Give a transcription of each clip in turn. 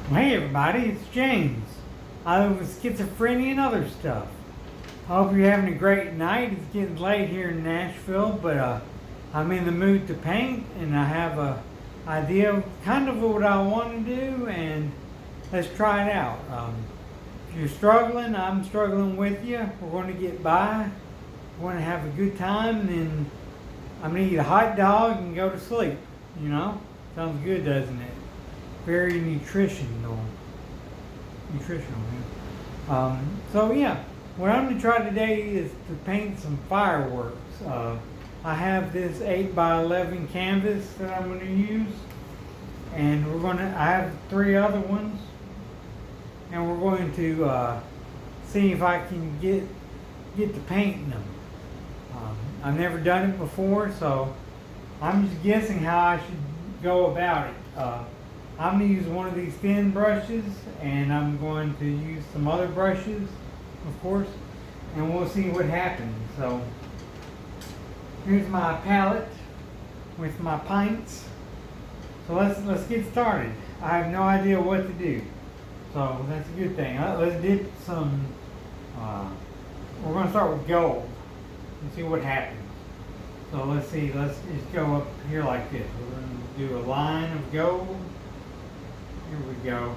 Hey everybody, it's James. I live with schizophrenia and other stuff. I hope you're having a great night. It's getting late here in Nashville, but I'm in the mood to paint, and I have a idea of kind of what I want to do, and let's try it out. If you're struggling, I'm struggling with you. We're going to get by. We're going to have a good time, and then I'm going to eat a hot dog and go to sleep. You know, sounds good, doesn't it? Very nutritional. So yeah, what I'm going to try today is to paint some fireworks. I have this 8 by 11 canvas that I'm going to use, and I have 3 other ones, and we're going to see if I can get to painting them. I've never done it before, so I'm just guessing how I should go about it. I'm going to use one of these thin brushes, and I'm going to use some other brushes, of course, and we'll see what happens. So here's my palette with my paints. So let's get started. I have no idea what to do, so that's a good thing. Let's dip some. We're going to start with gold and see what happens. So let's see. Let's just go up here like this. We're going to do a line of gold. Here we go.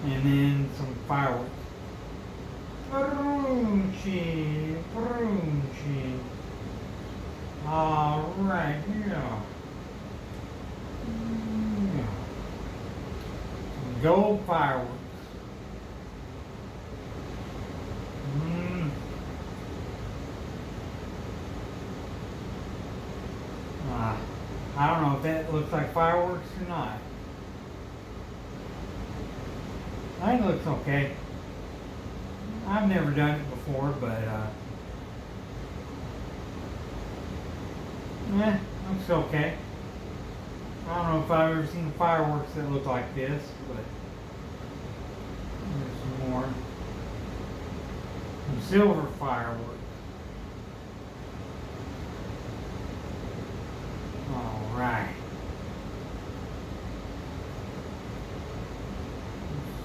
And then some fireworks. Brunchi, brunchi. Alright, yeah. Some gold fireworks. Mm. I don't know if that looks like fireworks or not. I think it looks okay. I've never done it before, but looks okay. I don't know if I've ever seen fireworks that look like this, but there's some more. Some silver fireworks. All right.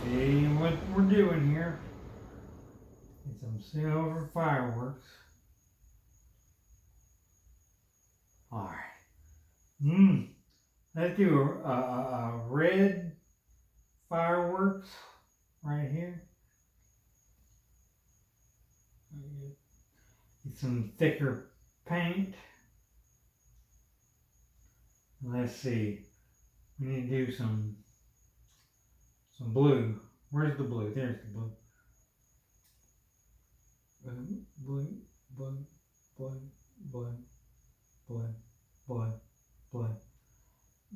Let's see what we're doing here. Get some silver fireworks. All right. Let's do a red fireworks right here. Get some thicker paint. Let's see. We need to do some blue. Where's the blue? There's the blue. Blue, blue, blue, blue, blue, blue, blue.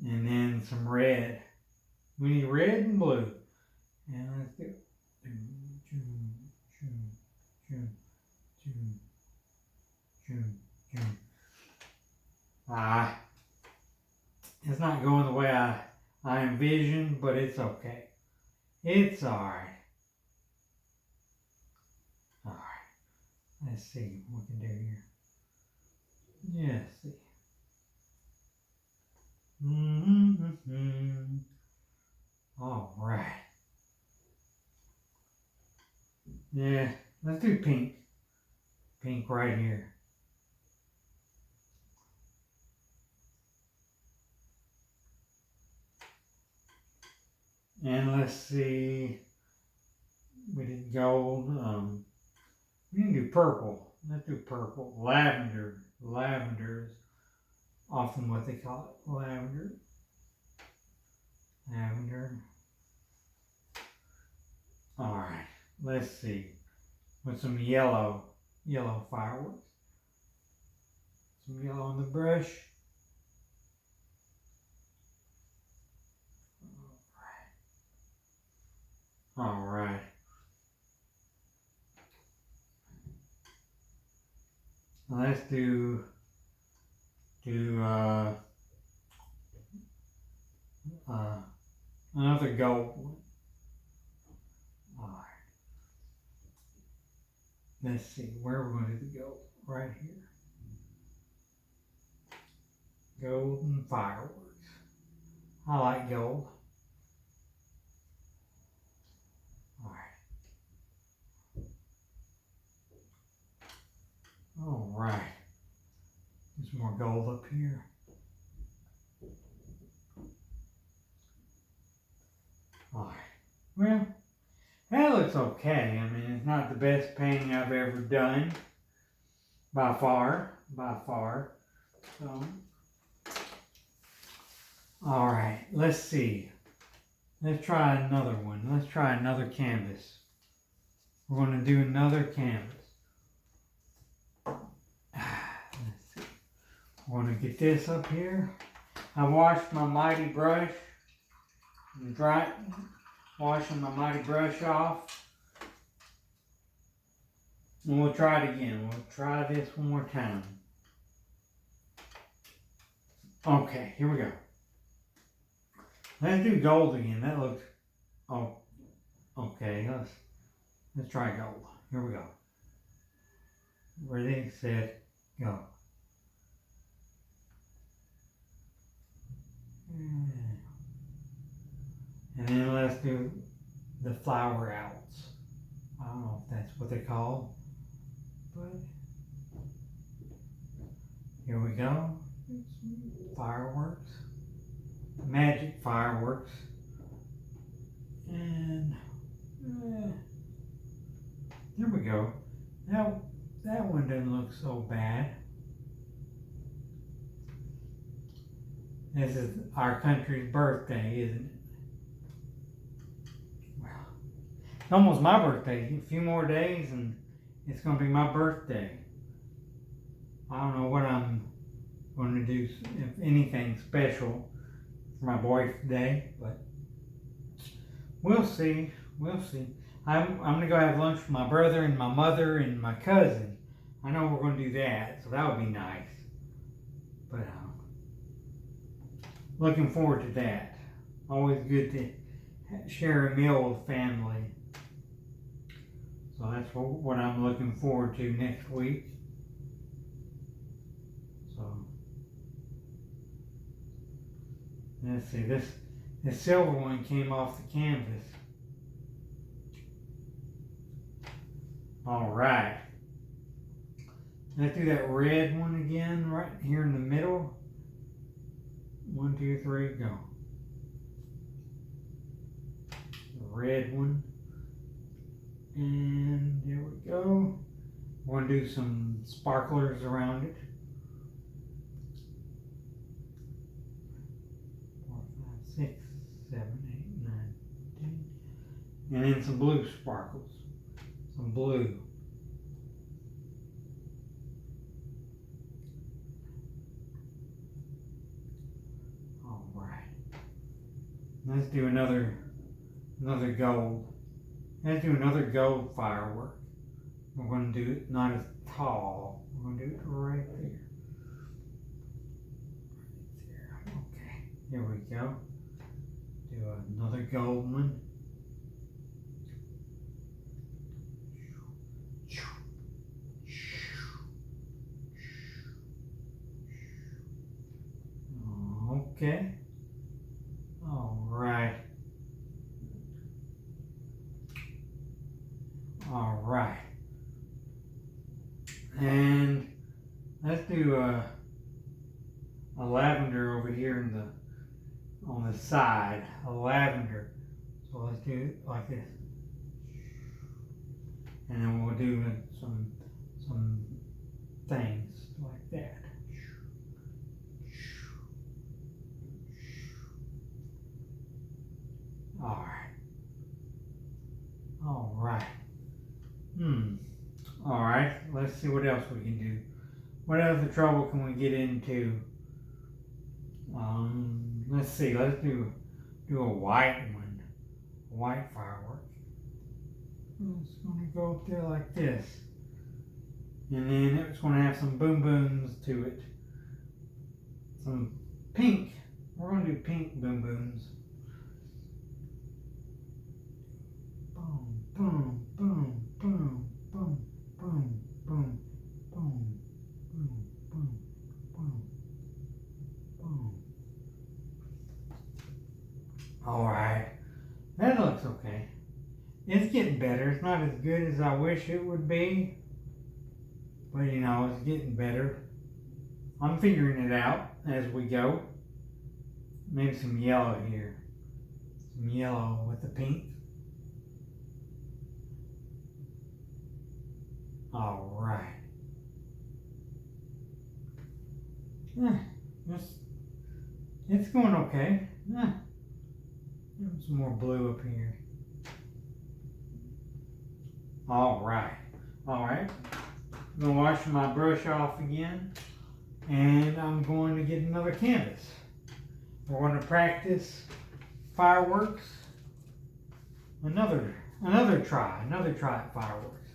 And then some red. We need red and blue. And let's do it's not going the way I envisioned, but it's okay. It's alright. Alright. Let's see what we can do here. Yeah, see. Alright. Yeah, let's do pink. Pink right here. And let's see. We did gold. We can do purple. Let's do purple. Lavender. Lavender is often what they call it. Lavender. Lavender. Alright. Let's see. With some yellow. Yellow fireworks. Some yellow on the brush. Alright. Let's do another gold one. Alright. Let's see where we're going to go. Right here. Golden fireworks. I like gold. All right. There's more gold up here. All right. Well, that looks okay. I mean, it's not the best painting I've ever done. By far. So, all right. Let's see. Let's try another one. Let's try another canvas. We're going to do another canvas. Let's see. We're going to get this up here. I washed my mighty brush. And washing my mighty brush off. And we'll try it again. We'll try this one more time. Okay, here we go. Let's do gold again. That looks... Oh, okay. Let's try gold. Here we go. Ready, set, go. And then let's do the flower outs. I don't know if that's what they call, but here we go. Fireworks, magic fireworks, and there we go. Now that one doesn't look so bad. This is our country's birthday, isn't it? Well, it's almost my birthday. A few more days and it's going to be my birthday. I don't know what I'm going to do, if anything special for my birthday, but we'll see. We'll see. I'm going to go have lunch with my brother and my mother and my cousin. I know we're going to do that, so that would be nice. But looking forward to that. Always good to share a meal with family. So that's what I'm looking forward to next week. So let's see, this silver one came off the canvas. All right. Let's do that red one again right here in the middle. 1, 2, 3, go. The red one. And there we go. We're going to do some sparklers around it. 4, 5, 6, 7, 8, 9, 10. And then some blue sparkles. Some blue. All right. Let's do another gold. Let's do another gold firework. We're going to do it not as tall. We're going to do it right there. Right there. Okay. Here we go. Do another gold one. Okay. All right. All right. And let's do a lavender over here on the side. A lavender. So let's do it like this. And then we'll do some things like that. All right. All right. Let's see what else we can do. What other trouble can we get into? Let's see. Let's do a white one. A white firework. It's going to go up there like this. And then it's going to have some boom booms to it. Some pink. We're going to do pink boom booms. Boom, boom, boom, boom, boom, boom, boom, boom, boom, boom, boom, boom. Alright, that looks okay. It's getting better. It's not as good as I wish it would be. But you know, it's getting better. I'm figuring it out as we go. Maybe some yellow here. Some yellow with the pink. Alright. Yeah, it's going okay. Yeah. Some more blue up here. Alright. Alright. I'm going to wash my brush off again. And I'm going to get another canvas. We're going to practice fireworks. Another try at fireworks.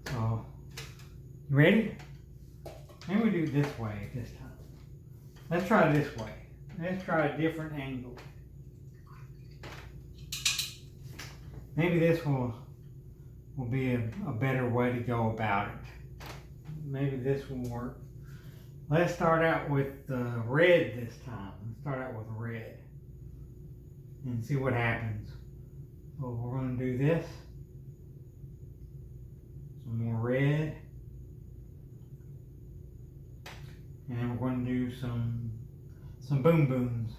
So, you ready? Maybe we do it this way this time. Let's try it this way. Let's try a different angle. Maybe this will be a better way to go about it. Maybe this will work. Let's start out with red this time. Let's start out with red and see what happens. So we're going to do this. Some more red. And then we're going to do some boom booms.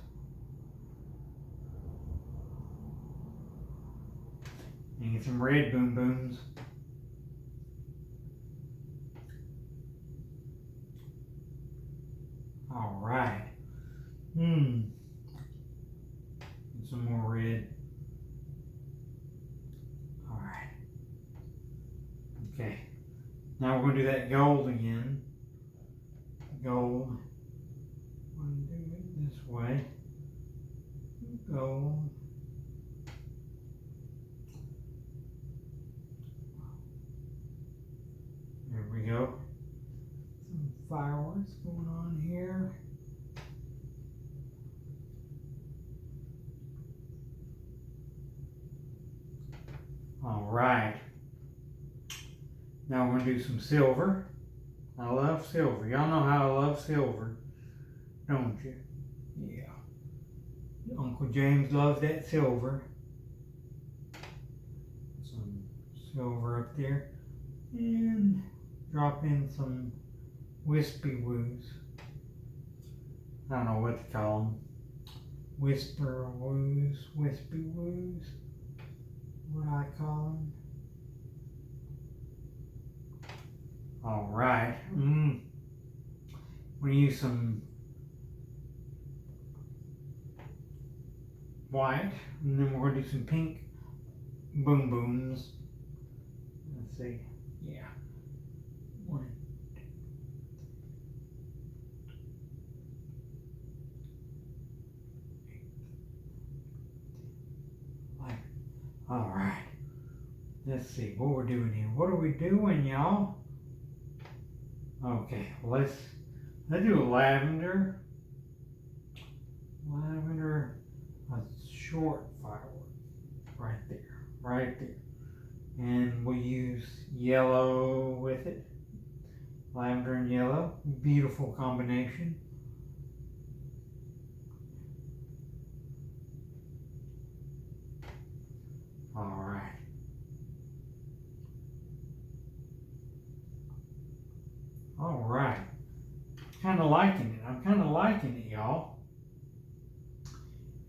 And get some red boom booms. All right. And some more red. All right. Okay. Now we're going to do that gold again. Gold. I'm going to do it this way. Gold. There we go. Some fireworks going on here. All right. Now we're going to do some silver. I love silver. Y'all know how I love silver, don't you? Yeah. Uncle James loves that silver. Some silver up there. And drop in some wispy woos. I don't know what to call them. Whisper woos, wispy woos. What I call them. All right. We're gonna use some white, and then we're gonna do some pink boom booms. Let's see. Yeah. One. All right. Let's see what we're doing here. What are we doing, y'all? Okay, let's do a lavender. Lavender, a short firework. Right there. And we'll use yellow with it. Lavender and yellow, beautiful combination. All right. All right. Kind of liking it. I'm kind of liking it, y'all.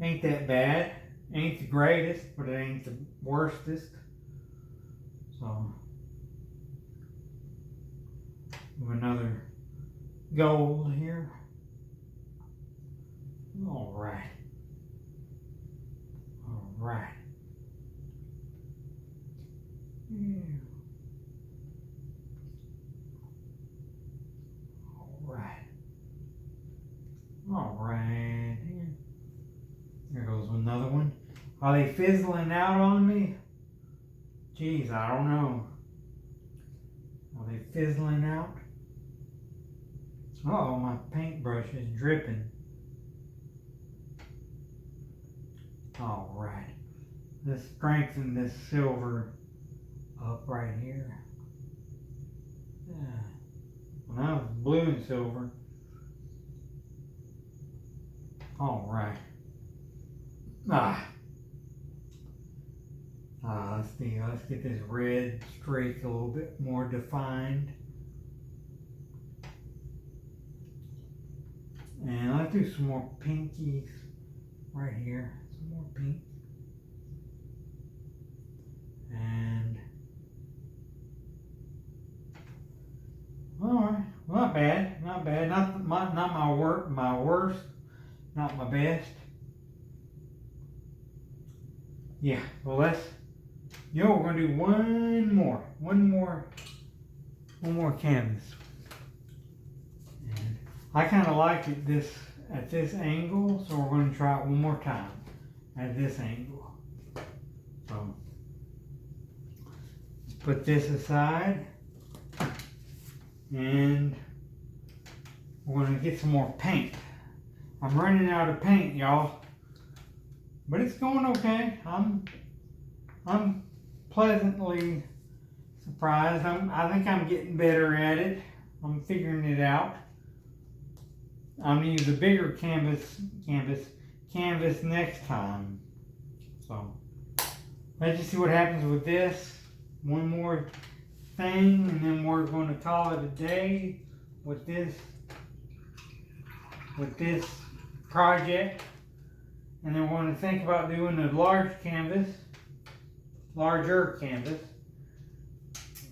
Ain't that bad. Ain't the greatest, but it ain't the worstest. So, do another gold here. All right. All right. Yeah. All right. Here goes another one. Are they fizzling out on me? Geez, I don't know. Are they fizzling out? Oh, my paintbrush is dripping. All right. Let's strengthen this silver up right here. Yeah. Well, now it's blue and silver. All right. Let's see, let's get this red streak a little bit more defined. And let's do some more pinkies right here. Some more pink. And alright, well, not bad, not bad. Not my worst, not my best. Yeah, well we're gonna do one more canvas. And I kind of like it at this angle, so we're gonna try it one more time at this angle. So put this aside, and we're gonna get some more paint. I'm running out of paint, y'all, but it's going okay. I'm pleasantly surprised. I think I'm getting better at it. I'm figuring it out. I'm gonna use a bigger canvas next time. So let's just see what happens with this. One more thing, and then we're going to call it a day with this project. And then we're going to think about doing a larger canvas,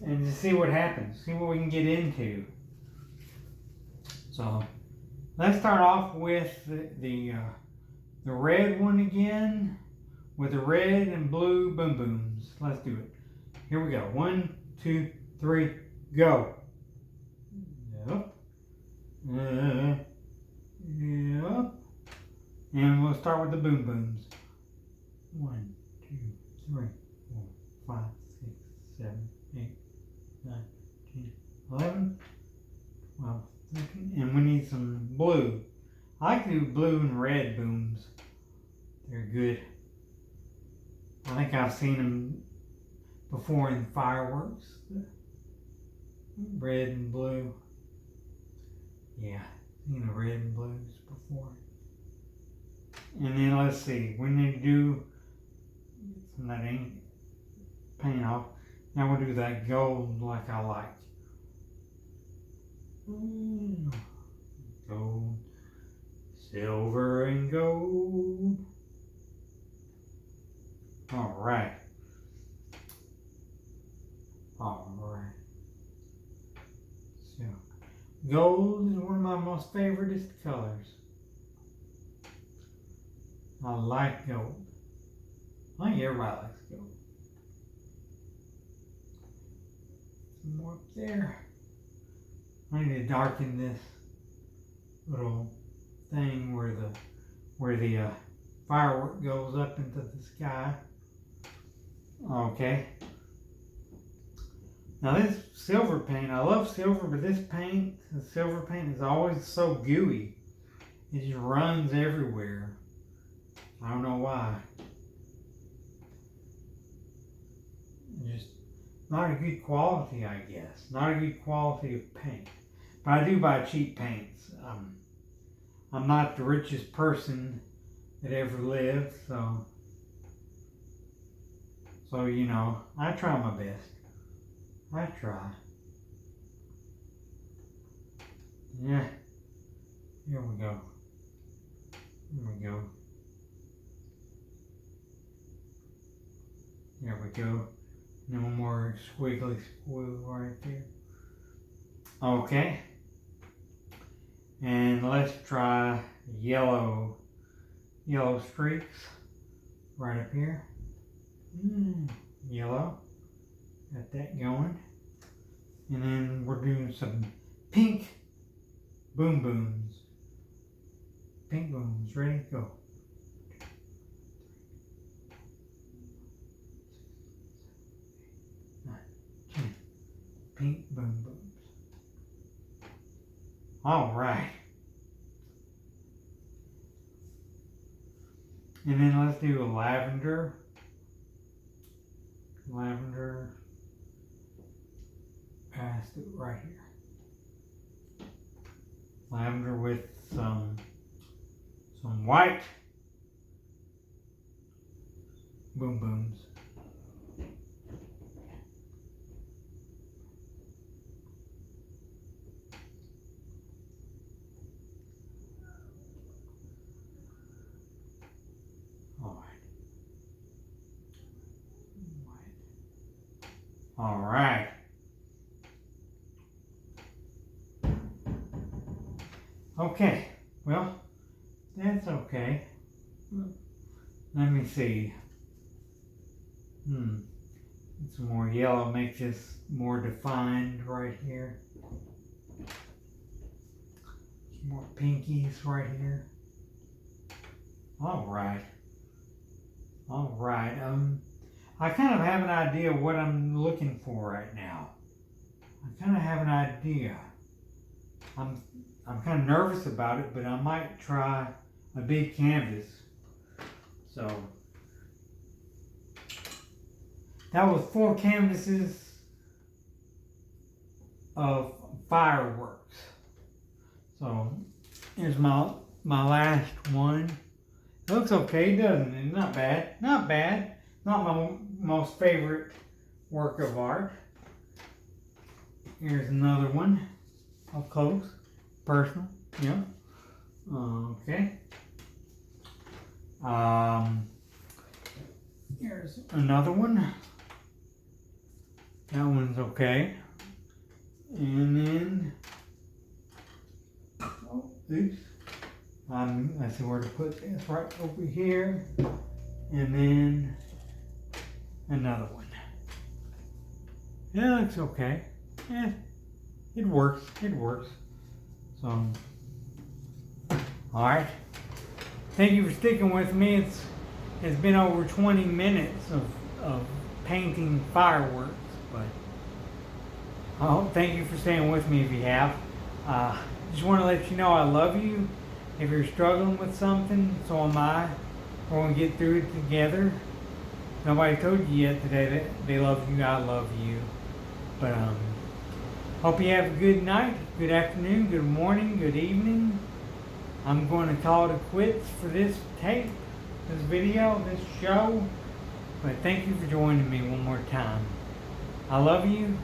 and to see what happens, see what we can get into. So let's start off with the red one again, with the red and blue boom booms. Let's do it. Here we go. 1, 2, 3, go. Yep. Yep. And we'll start with the boom booms. 1, 2, 3, 4, 5, 6, 7, 8, 9, 10, 11, 12, 13. And we need some blue. I like to do blue and red booms. They're good. I think I've seen them before in fireworks. Red and blue. Yeah, seen the red and blues before. And then let's see, we need to do some of that ink paint off. Now we'll do that gold like I like. Gold, silver and gold. All right. Alright. So, gold is one of my most favoriteest colors. I like gold. I think everybody likes gold. Some more up there. I need to darken this little thing where the firework goes up into the sky. Okay. Now this silver paint, I love silver, but this paint, the silver paint is always so gooey. It just runs everywhere. I don't know why. Just not a good quality, I guess. Not a good quality of paint. But I do buy cheap paints. I'm not the richest person that ever lived, so you know, I try my best. I try. Yeah. Here we go. Here we go. There we go. No more squiggly squiggle right there. Okay. And let's try yellow streaks right up here. Yellow. Got that going. And then we're doing some pink boom booms. Pink booms. Ready? Go. Pink boom booms. All right. And then let's do a lavender. Lavender. Past it right here. Lavender with some white boom booms. All right. Okay. Well, that's okay. Let me see. Some more yellow makes this more defined right here. Some more pinkies right here. All right. All right. I kind of have an idea of what I'm looking for right now. I kind of have an idea. I'm kind of nervous about it, but I might try a big canvas. So that was 4 canvases of fireworks. So here's my last one. It looks okay, doesn't it? Not bad. Not bad. Not my most favorite work of art. Here's another one. Up close. Personal. Yeah. Okay. Here's another one. That one's okay. And then, oh, oops. I see where to put this, right over here. And then another one. Yeah, it looks okay. Yeah, it works. It works. So, all right. Thank you for sticking with me. It's been over 20 minutes of painting fireworks, but thank you for staying with me if you have. Just want to let you know I love you. If you're struggling with something, so am I. We're going to get through it together. Nobody told you yet today that they love you. I love you. But hope you have a good night, good afternoon, good morning, good evening. I'm going to call it quits for this tape, this video, this show. But thank you for joining me one more time. I love you.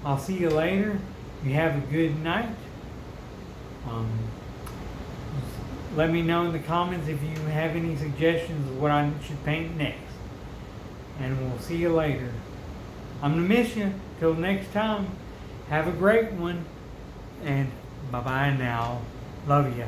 I'll see you later. You have a good night. Let me know in the comments if you have any suggestions of what I should paint next. And we'll see you later. I'm going to miss you. Till next time, have a great one. And bye-bye now. Love you.